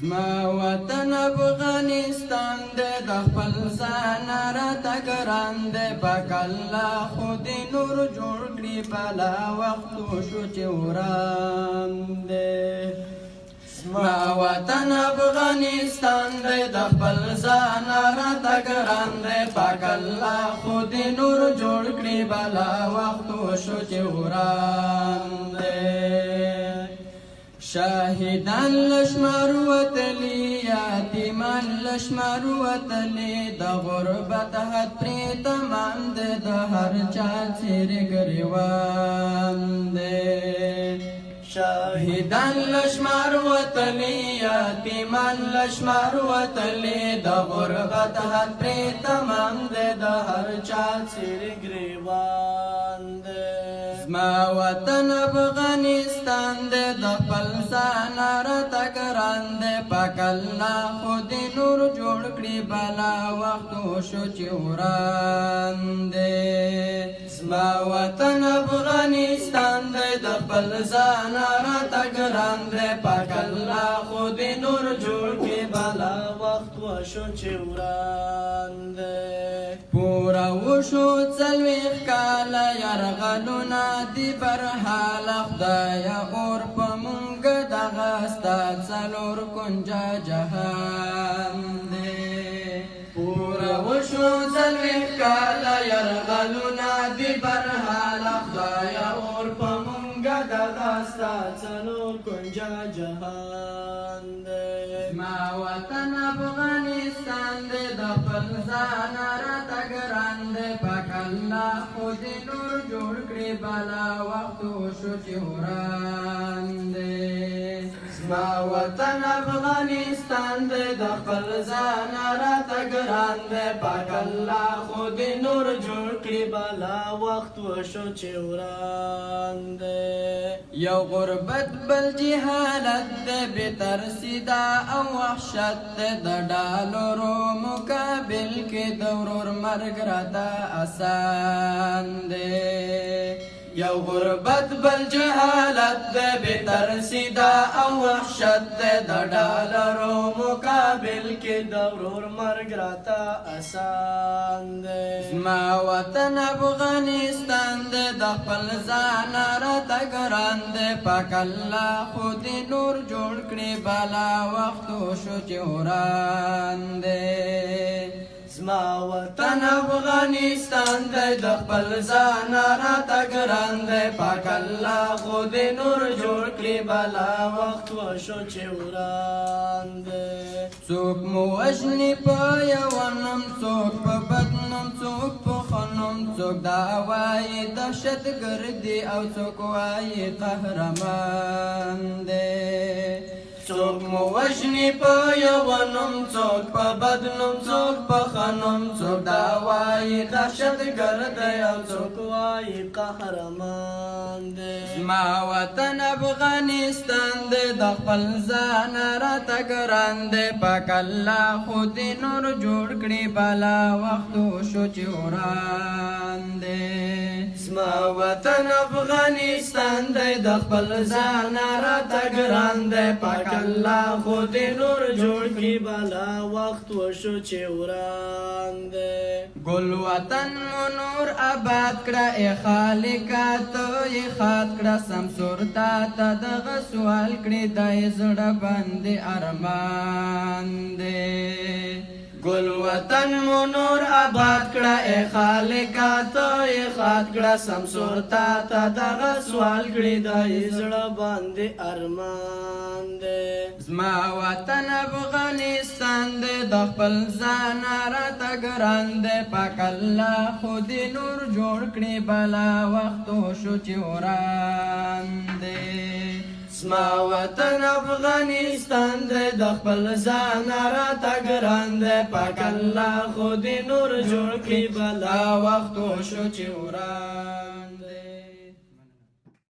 زما وطن افغانستان دی د خپل ځان راته ګران دی پاک الله خو دې نور جوړ کړي بلا وخت شو چې وران دی زما وطن افغانستان دی د خپل ځان راته ګران دی پاک الله خو دې نور جوړ کړي بلا وخت شو چې وران دی شاهدان لشمار وتلی یتیمان لشمار وتلی د غربت حد پرې تمام دی د هر چا څیرې ګریوان دی شاهدان لشمار وتلی یتیمان لشمار وتلی د غربت حد پرې تمام دی د هر چا څیرې ګریوان دی زما وطن افغانستان دی د خپل ځان راته ګران دی پاک الله خو دې نور جوړ کړي بلا وخت شو چې وران دی زما وطن افغانستان دی د خپل ځان راته ګران دی پاک الله خو دې نور جوړ کړي بلا وخت شو چې وران دی پورا وشو څلوېښت کاله یرغلونه دی برحال خدایه اور په مونږ دغه ستا څلور کنجه جهان دی پورا وشو څلوېښت کاله یرغلونه دی برحال خدایه اور په مونږ دغه ستا څلور کنجه جهان دی زما وطن افغانستان دی د خپل ځان راته ګران دی پاک الله خو دې نور جوړ کړي بلا وخت شو چې وران دی زما وطن افغانستان دی د خپل ځان راته ګران دی پاک الله خو دې نور جوړ کړي بلا وخت شو چې وران دی یو غربت بل جهالت دی بې ترسیده او وحشت دی د ډالرو مقابل کې د ورور مرګ راته آسان دی یو غربت بل جهالت دی بې ترسیده او وحشت دی د ډالرو مقابل کې د ورور مرګ راته آسان دی زما وطن افغانستان دی د خپل ځان راته ګران دی پاک الله خو دې نور جوړ کړي بلا وخت شو چې وران دی زما وطن افغانستان دی د خپل ځان راته ګران دی پاک الله خو دې نور جوړ کړي بلا وخت شو چې وران دی څوک مو وژني په یو نوم څوک په بد نوم څوک په ښه نوم څوک دا وایي دهشتګردي او څوک وایي قهرمان دی څوک مو وژني په یو نوم څوک په بد نوم څوک په ښه نوم څوک دا وایي دهشتګردی او څوک وایي قهرمان دی زما وطن افغانستان دی د خپل ځان راته ګران دی پاک الله خو دې نور جوړ کړي بلا وخت شو چې وران دی زما وطن افغانستان دی د خپل ځان راته ګران دی پاک الله خو دې نور جوړ کړي بلا وخت شو چې وران دی ګل وطن مو نور آباد کړه ای خالقه ته یې خاد کړه سمسور تا ته دغه سوال کړي دی زړه باندې ارمان دی ګل وطن مو نور آباد کړه ای خالقه ته یې خاد کړه سمسور تا ته دغه سوال کړي دی زړه باندې ارمان دی زما وطن افغانستان دی د خپل ځان راته ګران دی پاک الله خو دې نور جوړ کړي بلا وخت شو چې وران دی زما وطن افغانستان دی د خپل ځان راته ګران دی پاک الله خو دې نور جوړ کړي بلا وخت شو چې وران